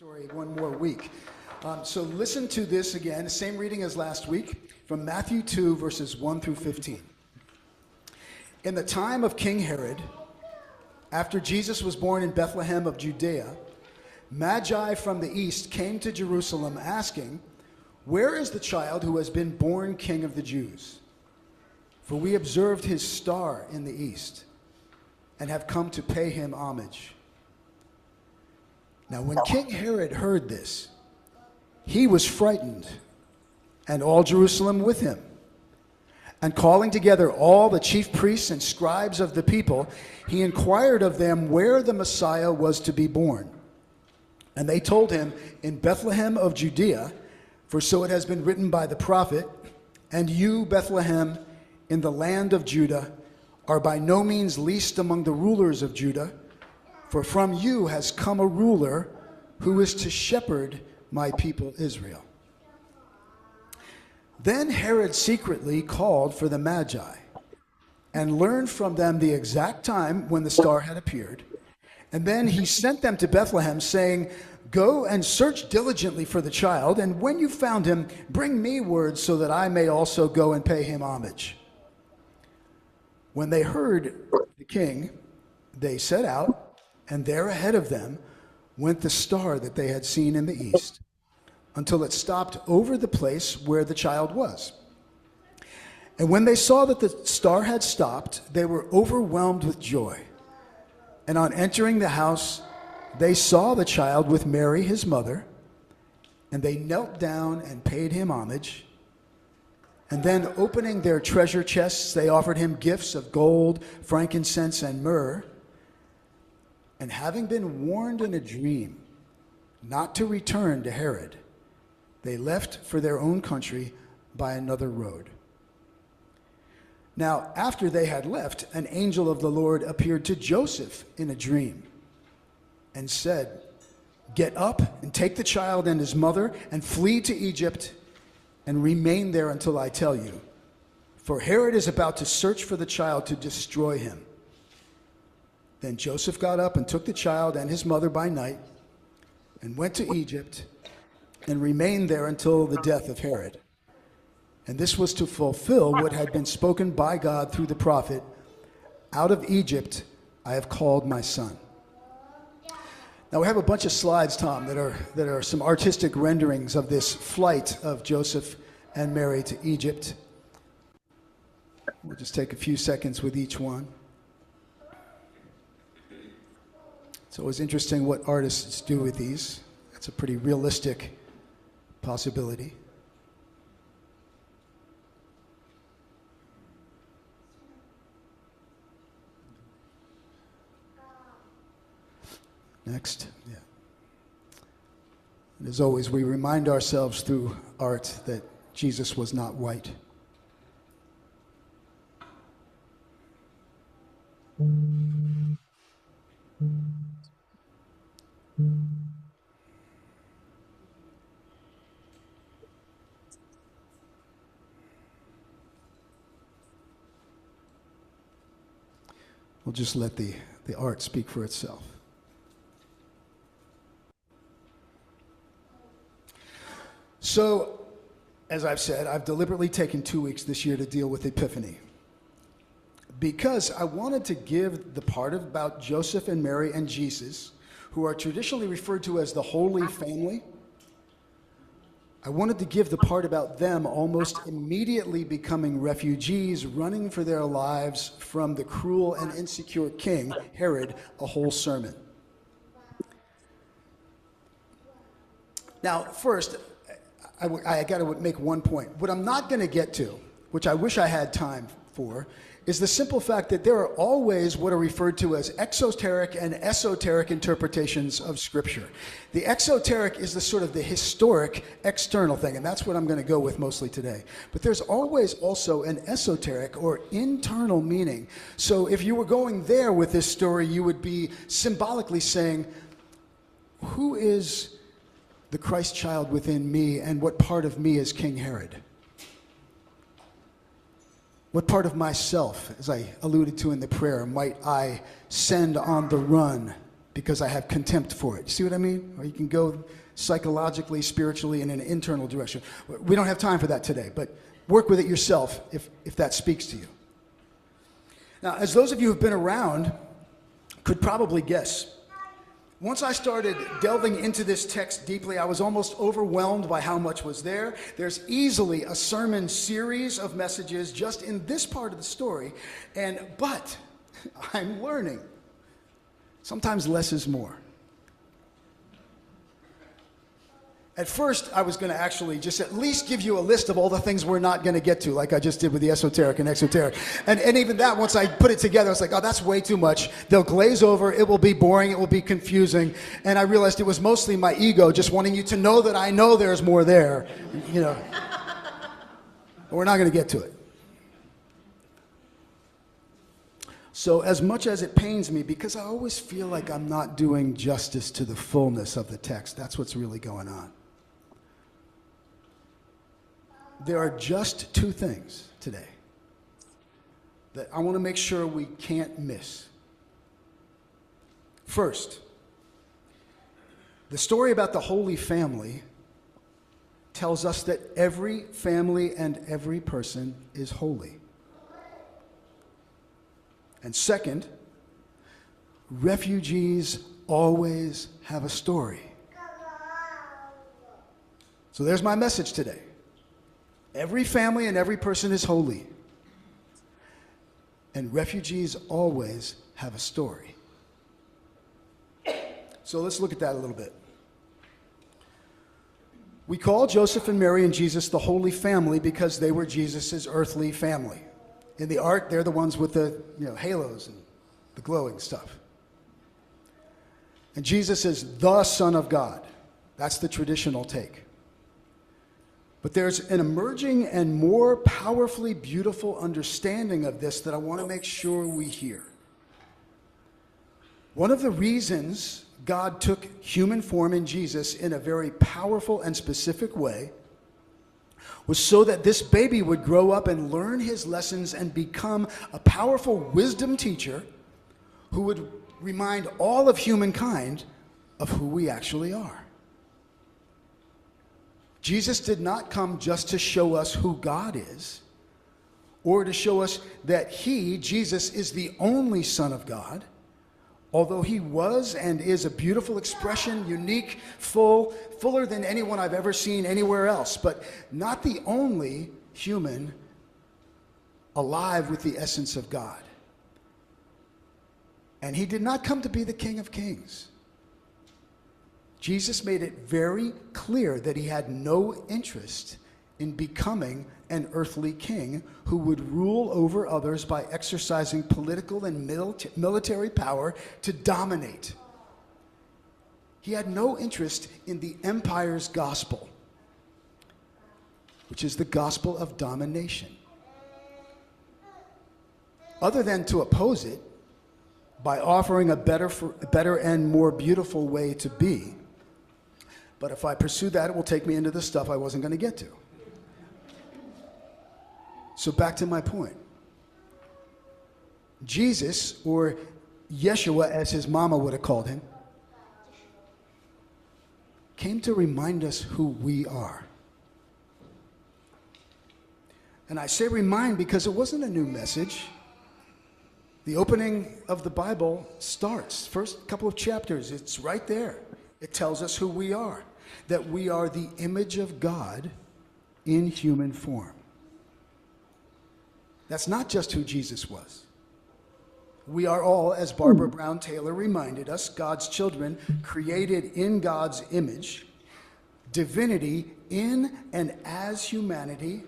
story one more week. So listen to this again, the same reading as last week, from Matthew 2, verses 1 through 15. In the time of King Herod, after Jesus was born in Bethlehem of Judea, Magi from the east came to Jerusalem asking, "Where is the child who has been born King of the Jews? For we observed his star in the east and have come to pay him homage." Now, when King Herod heard this, he was frightened, and all Jerusalem with him. And calling together all the chief priests and scribes of the people, he inquired of them where the Messiah was to be born. And they told him, "In Bethlehem of Judea, for so it has been written by the prophet, and you, Bethlehem, in the land of Judah, are by no means least among the rulers of Judah, for from you has come a ruler who is to shepherd my people Israel." Then Herod secretly called for the Magi and learned from them the exact time when the star had appeared. And then he sent them to Bethlehem, saying, "Go and search diligently for the child, and when you found him, bring me word so that I may also go and pay him homage." When they heard the king, they set out, and there ahead of them went the star that they had seen in the east, until it stopped over the place where the child was. And when they saw that the star had stopped, they were overwhelmed with joy. And on entering the house, they saw the child with Mary, his mother, and they knelt down and paid him homage. And then, opening their treasure chests, they offered him gifts of gold, frankincense, and myrrh. And having been warned in a dream not to return to Herod, they left for their own country by another road. Now, after they had left, an angel of the Lord appeared to Joseph in a dream and said, "Get up and take the child and his mother and flee to Egypt and remain there until I tell you. For Herod is about to search for the child to destroy him." Then Joseph got up and took the child and his mother by night and went to Egypt and remained there until the death of Herod. And this was to fulfill what had been spoken by God through the prophet, "Out of Egypt I have called my son." Now we have a bunch of slides, Tom, that are some artistic renderings of this flight of Joseph and Mary to Egypt. We'll just take a few seconds with each one. It's always interesting what artists do with these. It's a pretty realistic possibility. Next. Yeah. And as always, we remind ourselves through art that Jesus was not white. We'll just let the art speak for itself. So, as I've said, I've deliberately taken 2 weeks this year to deal with Epiphany, because I wanted to give the part about Joseph and Mary and Jesus, who are traditionally referred to as the Holy Family. I wanted to give the part about them almost immediately becoming refugees, running for their lives from the cruel and insecure king, Herod, a whole sermon. Now, first, I got to make one point. What I'm not going to get to, which I wish I had time for, is the simple fact that there are always what are referred to as exoteric and esoteric interpretations of Scripture. The exoteric is the sort of the historic external thing, and that's what I'm going to go with mostly today. But there's always also an esoteric or internal meaning. So if you were going there with this story, you would be symbolically saying, who is the Christ child within me, and what part of me is King Herod? What part of myself, as I alluded to in the prayer, might I send on the run because I have contempt for it. You see what I mean? Or you can go psychologically, spiritually, in an internal direction. We don't have time for that today, but work with it yourself if that speaks to you. Now, as those of you who've been around could probably guess, once I started delving into this text deeply, I was almost overwhelmed by how much was there. There's easily a sermon series of messages just in this part of the story, but I'm learning. Sometimes less is more. At first, I was going to actually just at least give you a list of all the things we're not going to get to, like I just did with the esoteric and exoteric. And even that, once I put it together, I was like, oh, that's way too much. They'll glaze over. It will be boring. It will be confusing. And I realized it was mostly my ego just wanting you to know that I know there's more there. You know, but we're not going to get to it. So as much as it pains me, because I always feel like I'm not doing justice to the fullness of the text, that's what's really going on. There are just two things today that I want to make sure we can't miss. First, the story about the Holy Family tells us that every family and every person is holy. And second, refugees always have a story. So there's my message today. Every family and every person is holy. And refugees always have a story. So let's look at that a little bit. We call Joseph and Mary and Jesus the Holy Family because they were Jesus' earthly family. In the ark, they're the ones with the halos and the glowing stuff. And Jesus is the Son of God. That's the traditional take. But there's an emerging and more powerfully beautiful understanding of this that I want to make sure we hear. One of the reasons God took human form in Jesus in a very powerful and specific way was so that this baby would grow up and learn his lessons and become a powerful wisdom teacher who would remind all of humankind of who we actually are. Jesus did not come just to show us who God is, or to show us that he, Jesus, is the only Son of God, although he was and is a beautiful expression, unique, fuller than anyone I've ever seen anywhere else, but not the only human alive with the essence of God. And he did not come to be the King of Kings. Jesus made it very clear that he had no interest in becoming an earthly king who would rule over others by exercising political and military power to dominate. He had no interest in the empire's gospel, which is the gospel of domination, other than to oppose it by offering a better and more beautiful way to be. But if I pursue that, it will take me into the stuff I wasn't going to get to. So back to my point. Jesus, or Yeshua as his mama would have called him, came to remind us who we are. And I say remind because it wasn't a new message. The opening of the Bible starts, first couple of chapters, it's right there. It tells us who we are, that we are the image of God in human form. That's not just who Jesus was. We are all, as Barbara Brown Taylor reminded us, God's children, created in God's image, divinity in and as humanity,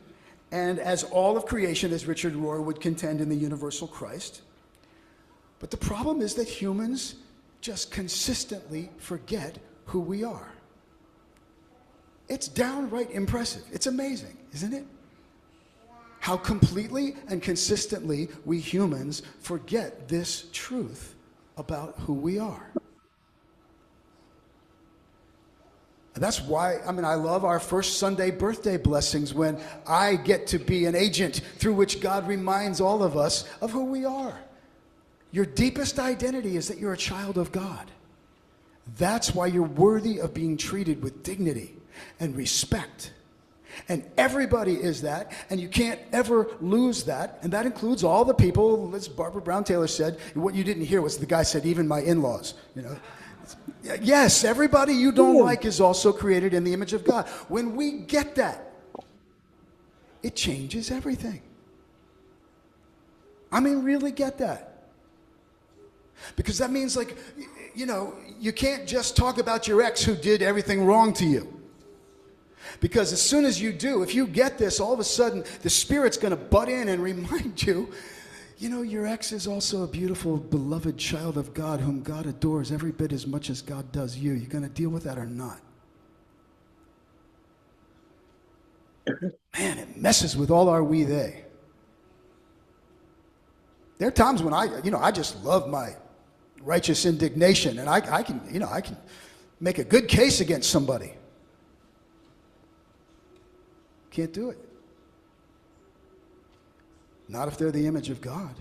and as all of creation, as Richard Rohr would contend in the universal Christ. But the problem is that humans just consistently forget who we are. It's downright impressive. It's amazing, isn't it? How completely and consistently we humans forget this truth about who we are. And that's why, I love our first Sunday birthday blessings when I get to be an agent through which God reminds all of us of who we are. Your deepest identity is that you're a child of God. That's why you're worthy of being treated with dignity and respect. And everybody is that, and you can't ever lose that. And that includes all the people, as Barbara Brown Taylor said. What you didn't hear was the guy said, even my in-laws. You know, yes, everybody you don't like is also created in the image of God. When we get that, it changes everything. I mean, really get that. Because that means, like, you know, you can't just talk about your ex who did everything wrong to you. Because as soon as you do, if you get this, all of a sudden the Spirit's going to butt in and remind you, you know, your ex is also a beautiful, beloved child of God whom God adores every bit as much as God does you. You're going to deal with that or not? Man, it messes with all our we they. There are times when I just love my righteous indignation, and I can make a good case against somebody. Can't do it. Not if they're the image of God.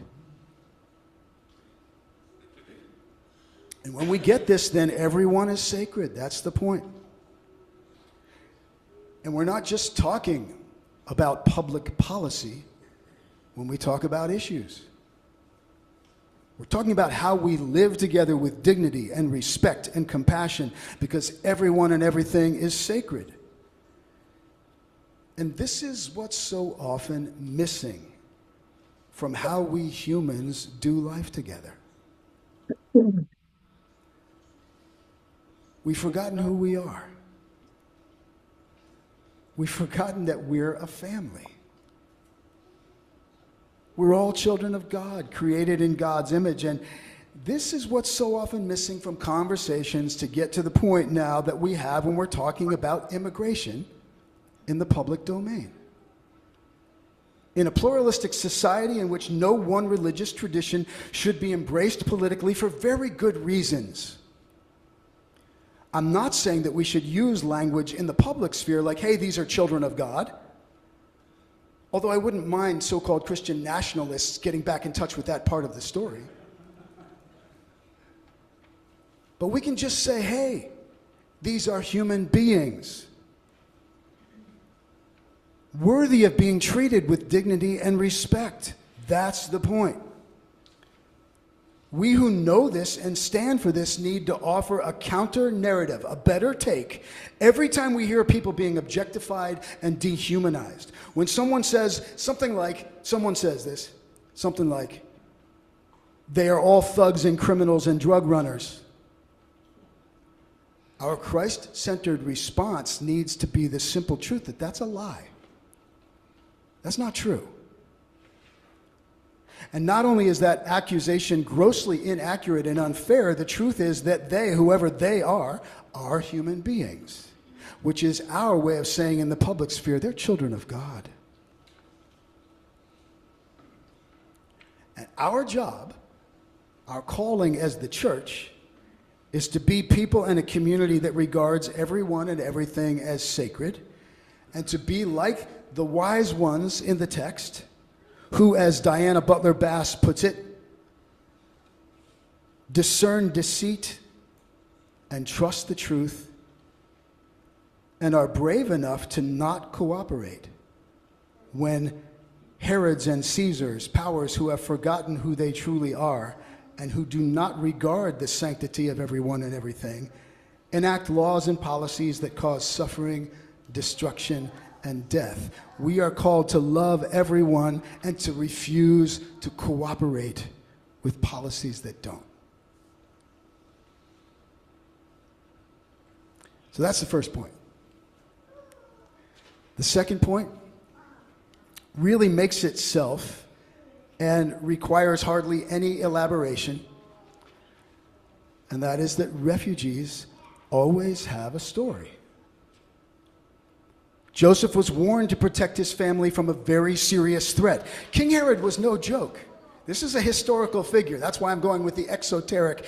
And when we get this, then everyone is sacred. That's the point. And we're not just talking about public policy when we talk about issues. We're talking about how we live together with dignity and respect and compassion, because everyone and everything is sacred. And this is what's so often missing from how we humans do life together. We've forgotten who we are. We've forgotten that we're a family. We're all children of God, created in God's image. And this is what's so often missing from conversations to get to the point now that we have when we're talking about immigration in the public domain. In a pluralistic society in which no one religious tradition should be embraced politically for very good reasons. I'm not saying that we should use language in the public sphere like, hey, these are children of God. Although I wouldn't mind so-called Christian nationalists getting back in touch with that part of the story. But we can just say, hey, these are human beings, worthy of being treated with dignity and respect. That's the point. We who know this and stand for this need to offer a counter narrative, a better take, every time we hear people being objectified and dehumanized. When someone says something like, they are all thugs and criminals and drug runners. Our Christ-centered response needs to be the simple truth that that's a lie. That's not true. And not only is that accusation grossly inaccurate and unfair, the truth is that they, whoever they are human beings, which is our way of saying in the public sphere, they're children of God. And our job, our calling as the church, is to be people in a community that regards everyone and everything as sacred, and to be like the wise ones in the text, who, as Diana Butler Bass puts it, discern deceit and trust the truth, and are brave enough to not cooperate when Herods and Caesars, powers who have forgotten who they truly are and who do not regard the sanctity of everyone and everything, enact laws and policies that cause suffering, destruction, and death. We are called to love everyone and to refuse to cooperate with policies that don't. So that's the first point. The second point really makes itself and requires hardly any elaboration, and that is that refugees always have a story. Joseph was warned to protect his family from a very serious threat. King Herod was no joke. This is a historical figure. That's why I'm going with the exoteric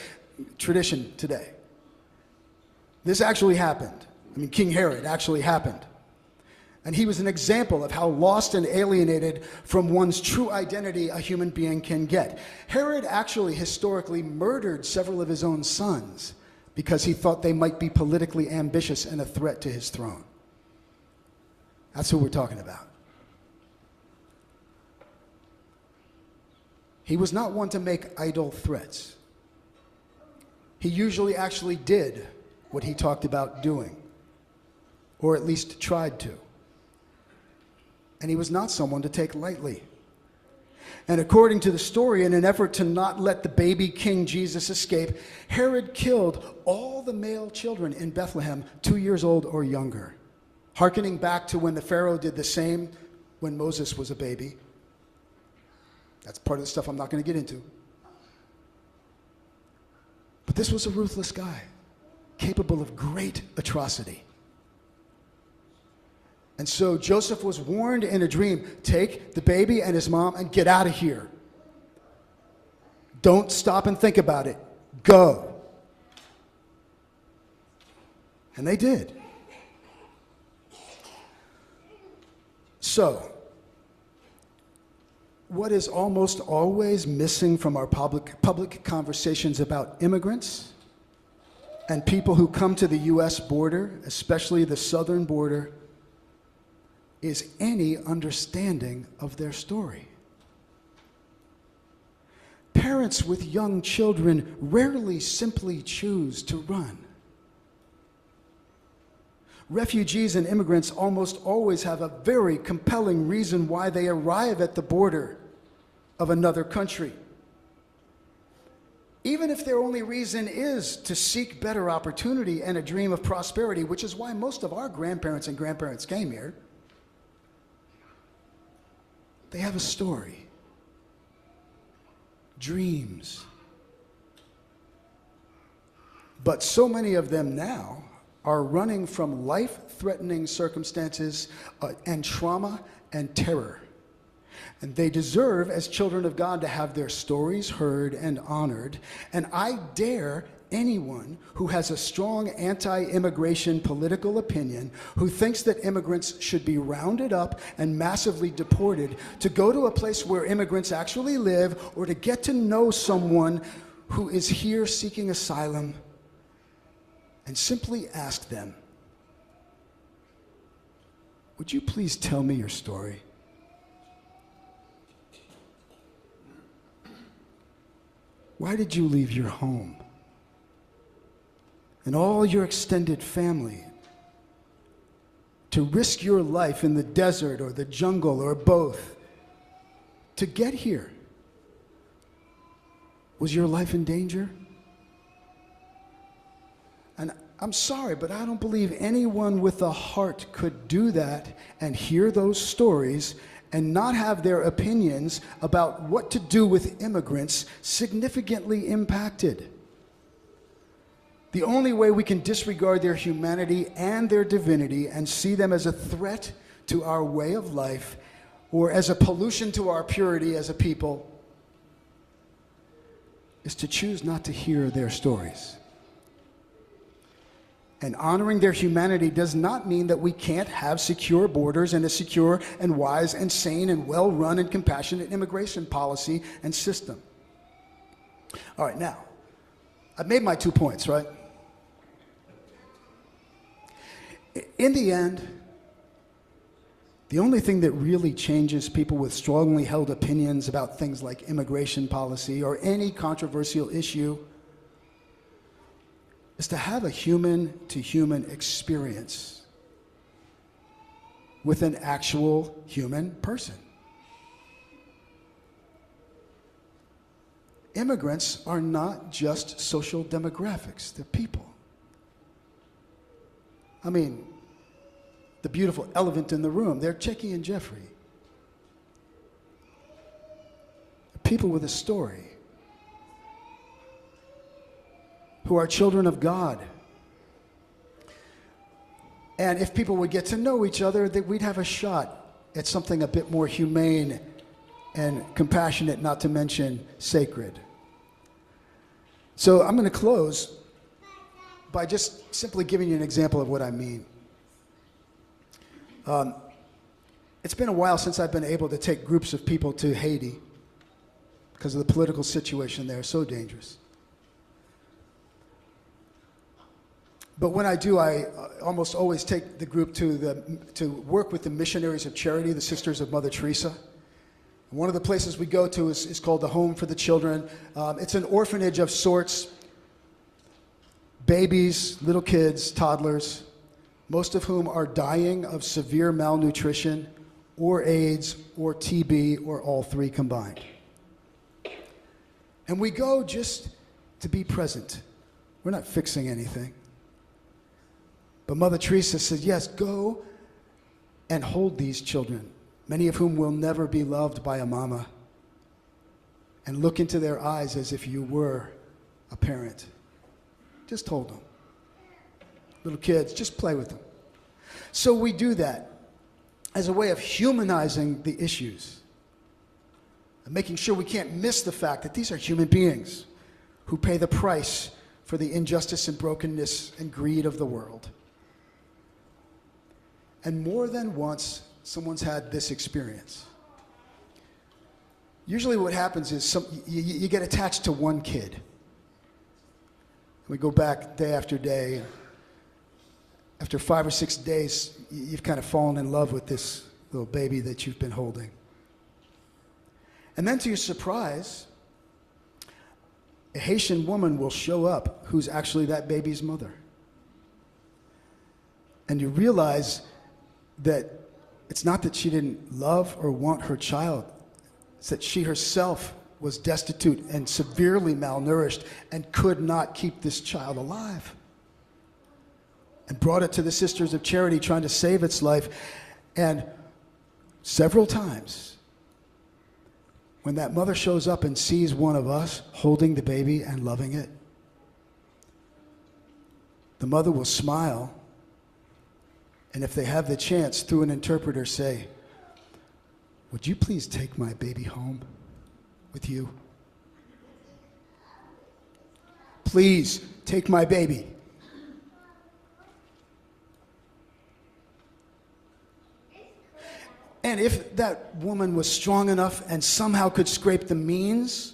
tradition today. This actually happened. I mean, King Herod actually happened. And he was an example of how lost and alienated from one's true identity a human being can get. Herod actually historically murdered several of his own sons because he thought they might be politically ambitious and a threat to his throne. That's who we're talking about. He was not one to make idle threats. He usually actually did what he talked about doing, or at least tried to. And he was not someone to take lightly. And according to the story, in an effort to not let the baby King Jesus escape, Herod killed all the male children in Bethlehem 2 years old or younger, hearkening back to when the Pharaoh did the same when Moses was a baby. That's part of the stuff I'm not going to get into. But this was a ruthless guy, capable of great atrocity. And so Joseph was warned in a dream, take the baby and his mom and get out of here. Don't stop and think about it. Go. And they did. So, what is almost always missing from our public conversations about immigrants and people who come to the U.S. border, especially the southern border, is any understanding of their story. Parents with young children rarely simply choose to run. Refugees and immigrants almost always have a very compelling reason why they arrive at the border of another country. Even if their only reason is to seek better opportunity and a dream of prosperity, which is why most of our grandparents and grandparents came here, they have a story, dreams. But so many of them now are running from life-threatening circumstances and trauma and terror. And they deserve, as children of God, to have their stories heard and honored. And I dare anyone who has a strong anti-immigration political opinion, who thinks that immigrants should be rounded up and massively deported, to go to a place where immigrants actually live, or to get to know someone who is here seeking asylum, and simply ask them, would you please tell me your story? Why did you leave your home and all your extended family to risk your life in the desert or the jungle or both to get here? Was your life in danger? And I'm sorry, but I don't believe anyone with a heart could do that and hear those stories and not have their opinions about what to do with immigrants significantly impacted. The only way we can disregard their humanity and their divinity and see them as a threat to our way of life or as a pollution to our purity as a people is to choose not to hear their stories. And honoring their humanity does not mean that we can't have secure borders and a secure and wise and sane and well-run and compassionate immigration policy and system. All right, now, I've made my 2 points, right? In the end, the only thing that really changes people with strongly held opinions about things like immigration policy or any controversial issue is to have a human-to-human experience with an actual human person. Immigrants are not just social demographics, they're people. I mean, the beautiful elephant in the room, they're Chicky and Jeffrey. People with a story, who are children of God. And if people would get to know each other, that we'd have a shot at something a bit more humane and compassionate, not to mention sacred. So I'm going to close by just simply giving you an example of what I mean. It's been a while since I've been able to take groups of people to Haiti because of the political situation there, so dangerous. But when I do, I almost always take the group to work with the Missionaries of Charity, the Sisters of Mother Teresa. One of the places we go to is called the Home for the Children. It's an orphanage of sorts. Babies, little kids, toddlers, most of whom are dying of severe malnutrition or AIDS or TB or all three combined. And we go just to be present. We're not fixing anything. But Mother Teresa said, yes, go and hold these children, many of whom will never be loved by a mama, and look into their eyes as if you were a parent. Just hold them. Little kids, just play with them. So we do that as a way of humanizing the issues and making sure we can't miss the fact that these are human beings who pay the price for the injustice and brokenness and greed of the world. And more than once, someone's had this experience. Usually what happens is you get attached to one kid. We go back day after day. After 5 or 6 days, you've kind of fallen in love with this little baby that you've been holding. And then to your surprise, a Haitian woman will show up who's actually that baby's mother. And you realize that it's not that she didn't love or want her child, it's that she herself was destitute and severely malnourished and could not keep this child alive. And brought it to the Sisters of Charity trying to save its life. And several times, when that mother shows up and sees one of us holding the baby and loving it, the mother will smile, and if they have the chance, through an interpreter, say, "Would you please take my baby home with you? Please take my baby." And if that woman was strong enough and somehow could scrape the means,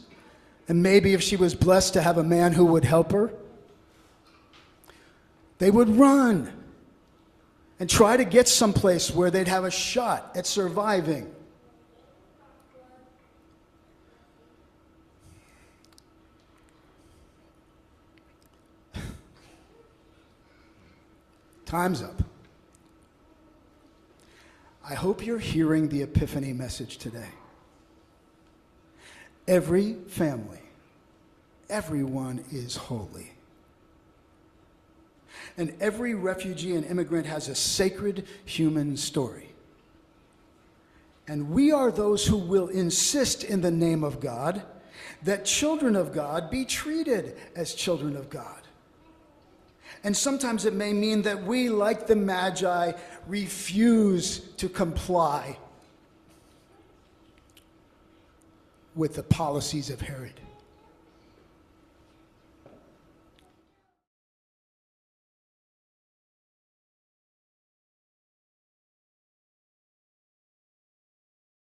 and maybe if she was blessed to have a man who would help her, they would run and try to get someplace where they'd have a shot at surviving. Time's up. I hope you're hearing the Epiphany message today. Every family, everyone is holy. And every refugee and immigrant has a sacred human story. And we are those who will insist in the name of God that children of God be treated as children of God. And sometimes it may mean that we, like the Magi, refuse to comply with the policies of Herod.